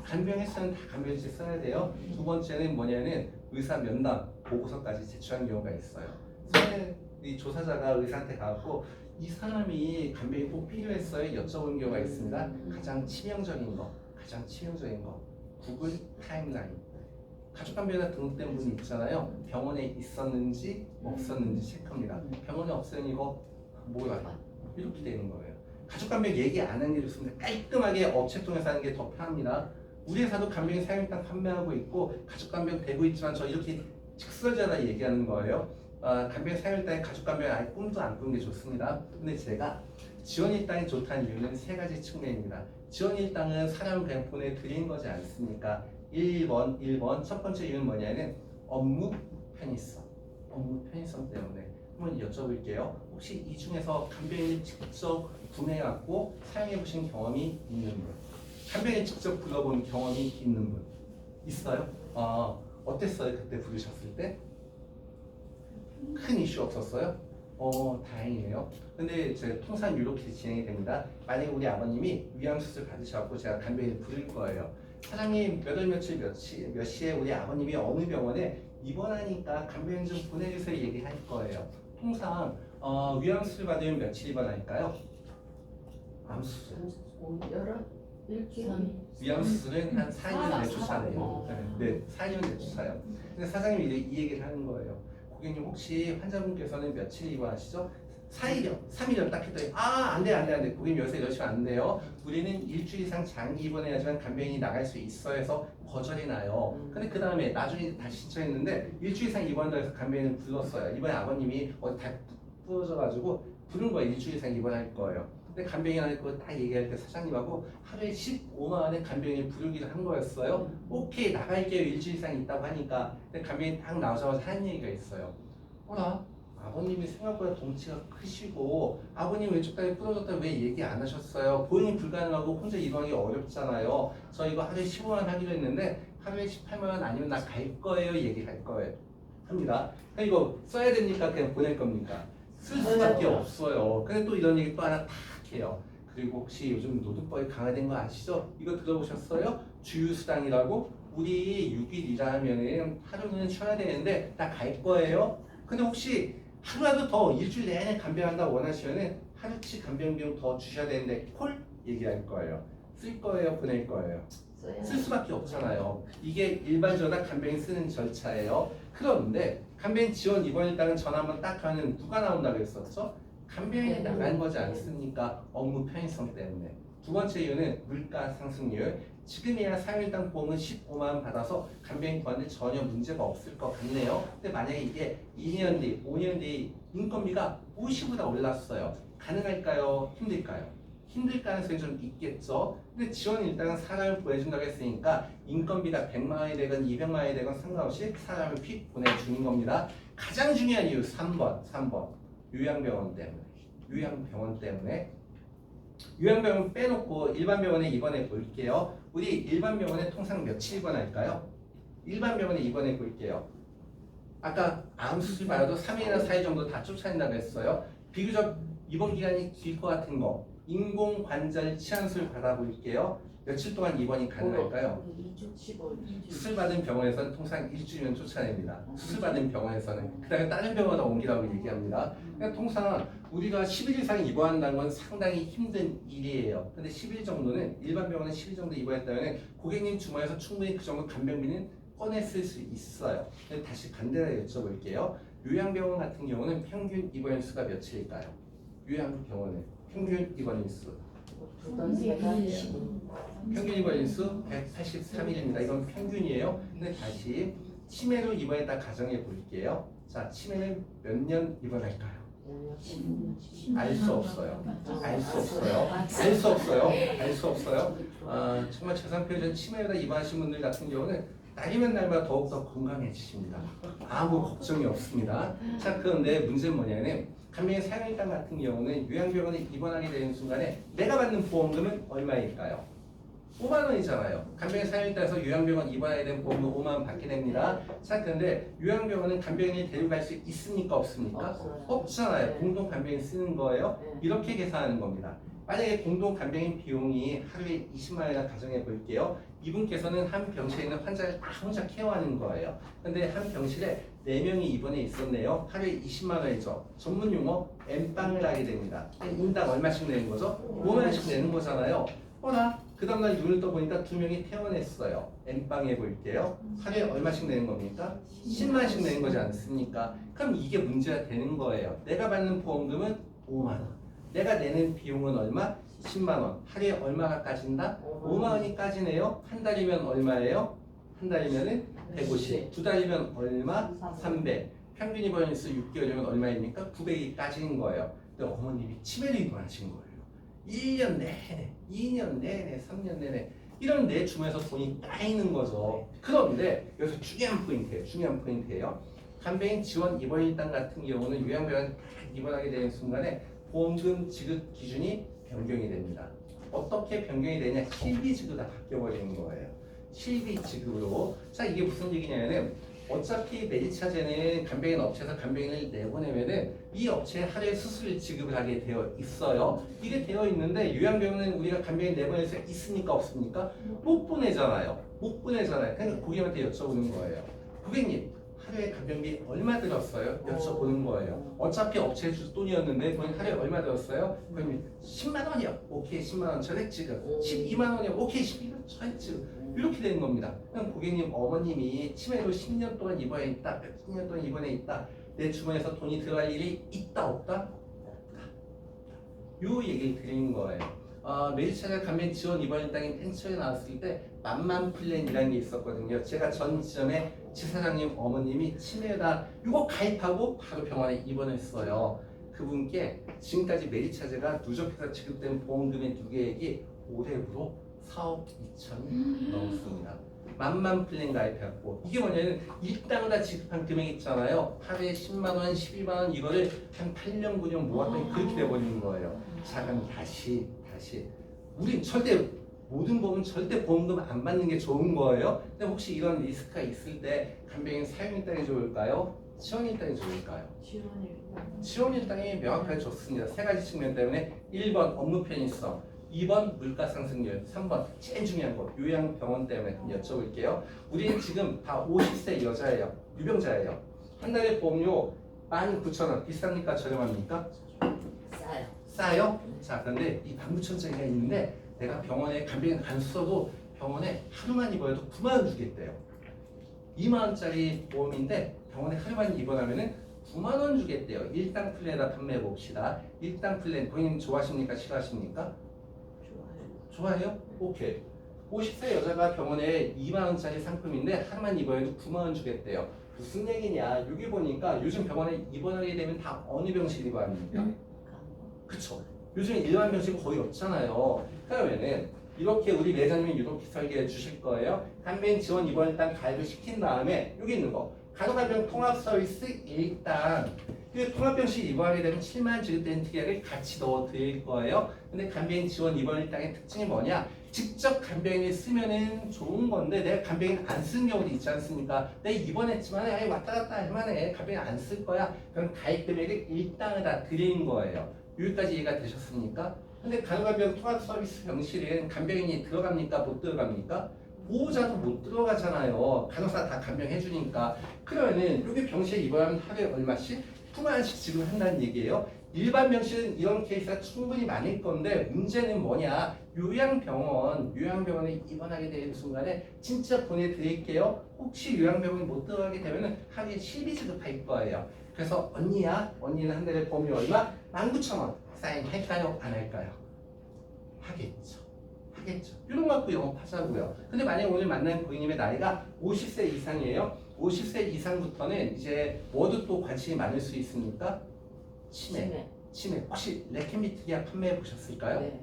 Speaker 1: 간병했으면 다 간병일지 써야 돼요. 두 번째는 뭐냐면 의사 면담 보고서까지 제출한 경우가 있어요. 이 조사자가 의사한테 가고 이 사람이 간병이 꼭 필요했어요 여쭤보는 경우가 있습니다. 가장 치명적인 거 구글 타임라인. 가족간병이나 등록된 분이 있잖아요. 병원에 있었는지 없었는지 체크합니다. 병원에 없으면 이거 뭐야? 이렇게 되는 거예요. 가족간병 얘기 안 하는 게 좋습니다. 깔끔하게 업체 통해서 하는 게 더 편합니다. 우리 회사도 간병인 사용일당 판매하고 있고 가족간병 되고 있지만 저 이렇게 직설적으로 얘기하는 거예요. 간병인 사용일당에 가족간병 아예 꿈도 안 꾸는 게 좋습니다. 근데 제가 지원일당이 좋다는 이유는 3가지 측면입니다. 지원일당은 사람을 그냥 보내드리는 거지 않습니까? 1번 첫 번째 이유는 뭐냐면 업무 편의성 때문에 한번 여쭤볼게요. 혹시 이 중에서 간병인을 직접 구매해갖고 사용해보신 경험이 있는 분, 간병인 직접 불러본 경험이 있는 분 있어요? 어땠어요? 그때 부르셨을 때? 큰 이슈 없었어요? 다행이네요. 근데 제가 통상 이렇게 진행이 됩니다. 만약에 우리 아버님이 위암수술 받으셔갖고 제가 간병인을 부를 거예요. 사장님 몇 월 며칠 몇 시에 우리 아버님이 어느 병원에 입원하니까 간병인 좀 보내주세요 얘기할 거예요. 통상 위암수술 받으면 며칠 입원할까요? 암수술 위암수술은 한 4년 내주사네요. 네, 4년 내주사요. 근데 사장님이 이 얘기를 하는 거예요. 고객님 혹시 환자분께서는 며칠 입원하시죠? 4일이요, 3일이요 딱 했더니 안 돼. 고객님 여기서 이러시면 안 돼요. 우리는 일주일 이상 장기 입원해야지만 간병인이 나갈 수 있어 해서 거절이 나요. 근데 그 다음에 나중에 다시 신청했는데 일주일 이상 입원한다고 해서 간병인을 불렀어요. 이번에 아버님이 어디 다 부러져가지고 부른 거예요. 일주일 이상 입원할 거예요. 근데 간병인한테 그거 딱 얘기할 때 사장님하고 하루에 15만 원의 간병인을 부르기로 한 거였어요. 오케이 나갈게요. 일주일 이상 있다고 하니까. 근데 간병인 딱 나오자마자 하는 얘기가 있어요. 아버님이 생각보다 덩치가 크시고 아버님 왼쪽 다리 부러졌다 왜 얘기 안 하셨어요? 보행이 불가능하고 혼자 이동하기 어렵잖아요. 저 이거 하루에 15만 원 하기로 했는데 하루에 18만 원 아니면 나 갈 거예요. 얘기할 거예요. 합니다. 그럼 이거 써야 됩니까? 그냥 보낼 겁니까? 쓸 수밖에 없어요. 근데 또 이런 얘기 또 하나 탁 해요. 그리고 혹시 요즘 노동법이 강화된 거 아시죠? 이거 들어보셨어요? 주휴수당이라고? 우리 6일 일하면은 하루는 쉬어야 되는데 나 갈 거예요. 근데 혹시 하루라도 더 일주일 내내 간병한다고 원하시면은 하루치 간병 비용 더 주셔야 되는데 콜 얘기할 거예요. 쓸 거예요, 보낼 거예요. 쓸 수밖에 없잖아요. 이게 일반적으로 간병인 쓰는 절차예요. 그런데 간병인 지원 이번 일당은 전화 한번 딱 하면 누가 나온다고 했었죠? 간병인이 나간 거지 않습니까? 업무 편의성 때문에. 두 번째 이유는 물가 상승률. 지금이야 3일당 보험은 15만 원 받아서 간병인 구하는데 전혀 문제가 없을 것 같네요. 근데 만약에 이게 2년 뒤, 5년 뒤 인건비가 50보다 올랐어요. 가능할까요? 힘들까요? 힘들 가능성이 좀 있겠죠. 근데 지원 일당은 사람을 보내준다고 했으니까 인건비가 100만 원이 되건 200만 원이 되건 상관없이 사람을 픽 보내주는 겁니다. 가장 중요한 이유 3번. 요양병원 때문에. 요양병원 빼놓고 일반 병원에 입원해 볼게요. 우리 일반 병원에 통상 며칠 입원할까요? 일반 병원에 입원해 볼게요. 아까 암 수술 받아도 3일이나 4일 정도 다 쫓아낸다고 했어요. 비교적 입원 기간이 길 것 같은 거 인공관절 치환술 받아볼게요. 며칠 동안 입원이 가능할까요?
Speaker 3: 2주 15일.
Speaker 1: 수술 받은 병원에서는 통상 일주일은 쫓아냅니다. 수술 받은 병원에서는 그 다음에 다른 병원으로 옮기라고 얘기합니다. 그러니까 통상 우리가 10일 이상 입원한다는 건 상당히 힘든 일이에요. 근데 10일 정도는 일반 병원은 10일 정도 입원했다면 고객님 주머니에서 충분히 그 정도 간병비는 꺼냈을 수 있어요. 다시 반대로 여쭤볼게요. 요양병원 같은 경우는 평균 입원 일수가 며칠일까요? 요양병원의 평균 입원 일수. 평균 입원 일수 183일입니다. 이건 평균이에요. 근데 다시 치매로 입원했다 가정해 볼게요. 자, 치매는 몇 년 입원할까요? 알 수 없어요. 정말 재산 표현 치매에다 입원하신 분들 같은 경우는 날이면 날마다 더욱더 건강해지십니다. 아무 걱정이 없습니다. 자, 그런데 문제는 뭐냐면 간병인 사용일당 같은 경우는 요양병원에 입원하게 되는 순간에 내가 받는 보험금은 얼마일까요? 5만 원이잖아요. 간병인 사용일당에서 요양병원 입원하게 된 보험금 5만 원 받게 됩니다. 자, 그런데 요양병원은 간병인을 데려갈 수 있습니까? 없습니까? 없잖아요. 공동 간병인 쓰는 거예요. 이렇게 계산하는 겁니다. 만약에 공동 간병인 비용이 하루에 20만 원이나 가정해 볼게요. 이분께서는 한 병실에 있는 환자를 다 혼자 케어하는 거예요. 근데 한 병실에 4명이 입원해 있었네요. 하루에 20만 원이죠. 전문 용어 엠빵을 하게 됩니다. 인당 얼마씩 내는 거죠? 5만 원씩 내는 거잖아요. 그 다음날 눈을 떠보니까 2명이 퇴원했어요. 엠빵 해볼게요. 하루에 얼마씩 내는 겁니까? 10만 원씩 내는 거지 않습니까? 그럼 이게 문제가 되는 거예요. 내가 받는 보험금은 5만 원. 내가 내는 비용은 얼마? 10만 원. 하루에 얼마가 까진다? 5만 원이 까지네요. 한 달이면 얼마예요? 한 달이면은 150. 두 달이면 얼마? 300. 평균 입원 일수 6개월이면 얼마입니까? 900이 까지는 거예요. 근데 어머님이 치매로 입원하신 거예요. 1년 내내, 2년 내내, 3년 내내 이런 내 주머니에서 돈이 까이는 거죠. 그런데 여기서 중요한 포인트예요. 간병인 지원 입원 일당 같은 경우는 요양병원 입원하게 되는 순간에 보험금 지급 기준이 변경이 됩니다. 어떻게 변경이 되냐? 실비 지급으로 다 바뀌어버리는 거예요. 실비 지급으로. 자, 이게 무슨 얘기냐면은 어차피 메디차제는 간병인 업체에서 간병인을 내보내면은 이 업체에 하루에 수술 지급을 하게 되어 있어요. 이게 되어 있는데 요양병원은 우리가 간병인 내보낼 수 있습니까? 없습니까? 못 보내잖아요. 그러니까 고객님한테 여쭤보는 거예요. 고객님, 하루에 간병비 얼마 들었어요? 여쭤보는 거예요. 어차피 업체에 줄 돈이었는데 본인 하루에 얼마 들었어요? 고객님 10만 원이요. 오케이 10만 원 전액 지급. 12만 원이요. 오케이 12만 원 전액 지급. 이렇게 되는 겁니다. 그럼 고객님 어머님이 치매로 10년 동안 입원해 있다. 10년 동안 입원해 있다. 내 주머니에서 돈이 들어갈 일이 있다 없다? 요 얘기를 드리는 거예요. 메디차가 간병 지원 입원 일당이 펜션에 나왔을 때 만만 플랜이라는 게 있었거든요. 제가 전 지점에 지사장님 어머님이 치매에다 이거 가입하고 바로 병원에 입원했어요. 그분께 지금까지 메디차제가 누적해서 지급된 보험금의 누계액이 올해부로 4억 2천이 넘습니다. 만만 플랜 가입해갖고 이게 뭐냐면 일당다 지급한 금액 있잖아요. 하루에 10만 원, 12만 원 이거를 한 8년, 9년 모았더니 그렇게 돼버리는 거예요. 자, 그럼 다시 우린 절대 모든 보험은 절대 보험금 안 받는 게 좋은 거예요. 근데 혹시 이런 리스크가 있을 때 간병인 사용일당이 좋을까요? 치원일당이 좋을까요? 치원일당이 명확하게 좋습니다. 세 가지 측면 때문에 1번 업무 편의성, 2번 물가 상승률, 3번 제일 중요한 거 요양병원 때문에 그럼 여쭤볼게요. 우리는 지금 다 50세 여자예요. 유병자예요. 한 달에 보험료 19,000원 비쌉니까? 저렴합니까?
Speaker 3: 싸요.
Speaker 1: 싸요? 자, 그런데 이 19,000원짜리가 있는데 내가 병원에 간병인 안 써도 병원에 하루만 입어도 9만 원 주겠대요. 2만 원짜리 보험인데 병원에 하루만 입원하면은 9만 원 주겠대요. 일당 플랜에다 판매해 봅시다. 일당 플랜 본인 좋아하십니까? 싫어하십니까? 좋아해요? 오케이. 50세 여자가 병원에 2만 원짜리 상품인데 하루만 입원해도 9만 원 주겠대요. 무슨 얘기냐? 여기 보니까 요즘 병원에 입원하게 되면 다 어느 병실 입원합니까? 그쵸? 요즘 일반 병실 거의 없잖아요. 그러면은 이렇게 우리 매장님이 이렇게 설계해 주실 거예요. 간병인 지원 입원 일단 가입을 시킨 다음에 여기 있는 거 간호간병 통합 서비스 일단 그 통합병실 입원하게 되면 7만 지급되는 특약을 같이 넣어 드릴 거예요. 근데 간병인 지원 입원 일당의 특징이 뭐냐? 직접 간병인이 쓰면은 좋은 건데 내가 간병인 안 쓰는 경우도 있지 않습니까? 내가 입원했지만 아예 왔다 갔다 할만해. 간병인 안 쓸 거야. 그럼 가입 금액을 일당을 다 드리는 거예요. 여기까지 이해가 되셨습니까? 근데 간호간병 통합 서비스 병실은 간병인이 들어갑니까? 못 들어갑니까? 보호자도 못 들어가잖아요. 간호사 다 간병해 주니까. 그러면은 여기 병실에 입원하면 하루에 얼마씩? 9만 원씩 지급한다는 얘기예요. 일반 병실은 이런 케이스가 충분히 많을 건데 문제는 뭐냐? 요양병원에 입원하게 되는 순간에 진짜 보내드릴게요. 혹시 요양병원에 못 들어가게 되면은 하루에 실비 지급할 거예요. 그래서 언니는 한 달에 보험료 얼마? 19,000원. 사인할까요? 안 할까요? 하겠죠. 이런 거 갖고 영업하자고요. 근데 만약에 오늘 만난 고객님의 나이가 50세 이상이에요. 50세 이상부터는 이제 뭐도 또 관심이 많을 수 있습니까? 치매. 혹시 레케미 특약 판매해 보셨을까요?
Speaker 3: 네.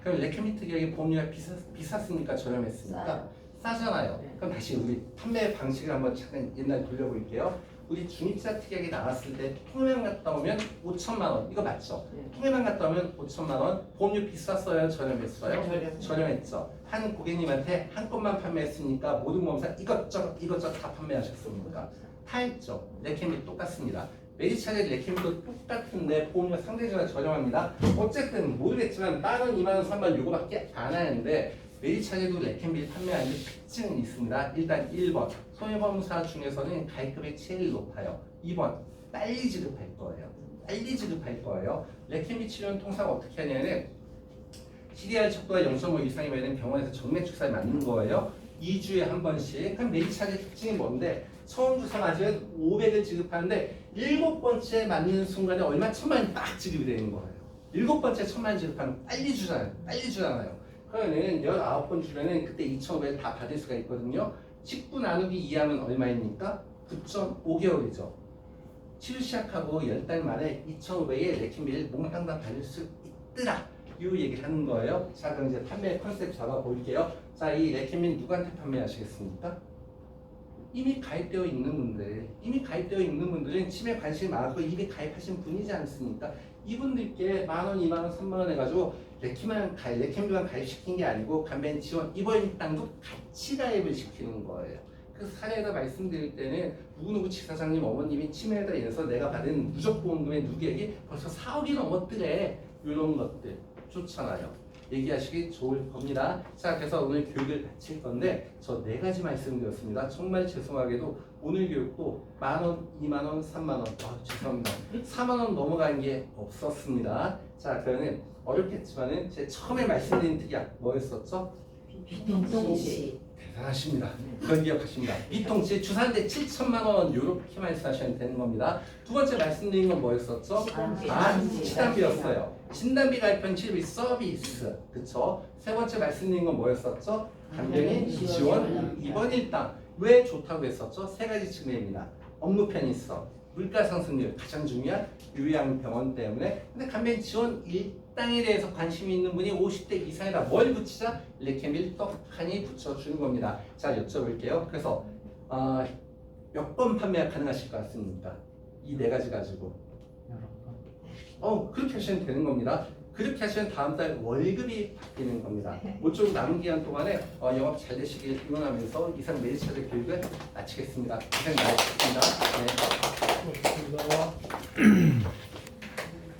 Speaker 1: 그럼 레케미 특약의 보험료가 비쌌습니까? 저렴했습니까? 싸잖아요.
Speaker 3: 네.
Speaker 1: 그럼 다시 우리 판매 방식을 한번 잠깐 옛날 돌려볼게요. 우리 중입자 특약이 나왔을 때 통해만 갔다 오면 5천만 원. 이거 맞죠?
Speaker 3: 네.
Speaker 1: 통해만 갔다 오면 5천만 원. 보험료 비쌌어요? 저렴했어요?
Speaker 3: 저렴.
Speaker 1: 저렴했죠. 한 고객님한테 한 건만 판매했으니까 모든 보험사 이것저것 다 판매하셨습니까? 다 했죠. 레케미 똑같습니다. 메디차례 레케미도 똑같은데 보험료 상대적으로 저렴합니다. 어쨌든 모르겠지만 만원, 2만원, 3만원 요거밖에 안 하는데 메디차례도 레케미를 판매하는 특징은 있습니다. 일단 1번 손해보험사 중에서는 가입금이 제일 높아요. 2번 빨리 지급할 거예요. 레케미 치료는 통상 어떻게 하냐면 CDR 척도가 0.5 이상이면 병원에서 정맥 주사를 맞는 거예요. 2주에 한 번씩. 그럼 메디차례 특징이 뭔데? 처음 주사 맞으면 500을 지급하는데 7번째 맞는 순간에 얼마? 1,000만 원이 딱 지급이 되는 거예요. 7번째 1,000만 원 지급하면 빨리 주잖아요. 그러면은 19번 주면은 그때 2,500을 다 받을 수가 있거든요. 19 나누기 2하면 얼마입니까? 9.5개월이죠. 치료 시작하고 10달 만에 2,500의 레케미를 몽땅 다 받을 수 있더라. 이 얘기를 하는 거예요. 자, 그럼 이제 판매 컨셉 잡아볼게요. 자, 이 레케미는 누구한테 판매하시겠습니까? 이미 가입되어 있는 분들은 치매 관심이 많고 이미 가입하신 분이지 않습니까? 이분들께 만원, 2만원, 3만원 해가지고 레케미만 가입시킨 게 아니고 간병인 지원 입원 일당도 같이 가입을 시키는 거예요. 그 사례에다 말씀드릴 때는 누구누구 지사장님 어머님이 치매에다 인해서 내가 받은 누적보험금의 누계액이 벌써 4억이 넘었더래. 이런 것들 좋잖아요. 얘기하시기 좋을 겁니다. 자, 그래서 오늘 교육을 마칠 건데 저 4가지 말씀드렸습니다. 정말 죄송하게도 오늘 교육도 만원, 2만원, 3만원 죄송합니다. 4만원 넘어간 게 없었습니다. 자, 그러면 어렵겠지만은 제 처음에 말씀드린 특약 뭐였었죠?
Speaker 3: 비통치.
Speaker 1: 대단하십니다. 그걸 기억하십니다. 비통치 주사한테 7천만 원 이렇게 말씀하셔야 되는 겁니다. 두 번째 말씀드린 건 뭐였었죠? 치단비였어요. 진단비 가입한 치료비 서비스, 그쵸? 세 번째 말씀드린 건 뭐였었죠? 간병인 지원 입원 일당. 왜 좋다고 했었죠? 3가지 측면입니다. 업무 편의성, 물가 상승률 가장 중요한 요양병원 때문에. 근데 간병인 지원 일당에 대해서 관심이 있는 분이 50대 이상이다. 뭘 붙이자? 레케미를 떡하니 붙여주는 겁니다. 자, 여쭤볼게요. 그래서 몇 번 판매가 가능하실 것 같습니까? 이 4가지 가지고. 그렇게 하시면 되는 겁니다. 그렇게 하시면 다음 달 월급이 바뀌는 겁니다. 모쪼록 남은 기간 동안에 영업 잘 되시길 응원하면서 이상 매일차례 교육을 마치겠습니다. 고생 많으셨습니다. 네.
Speaker 2: 고맙습니다.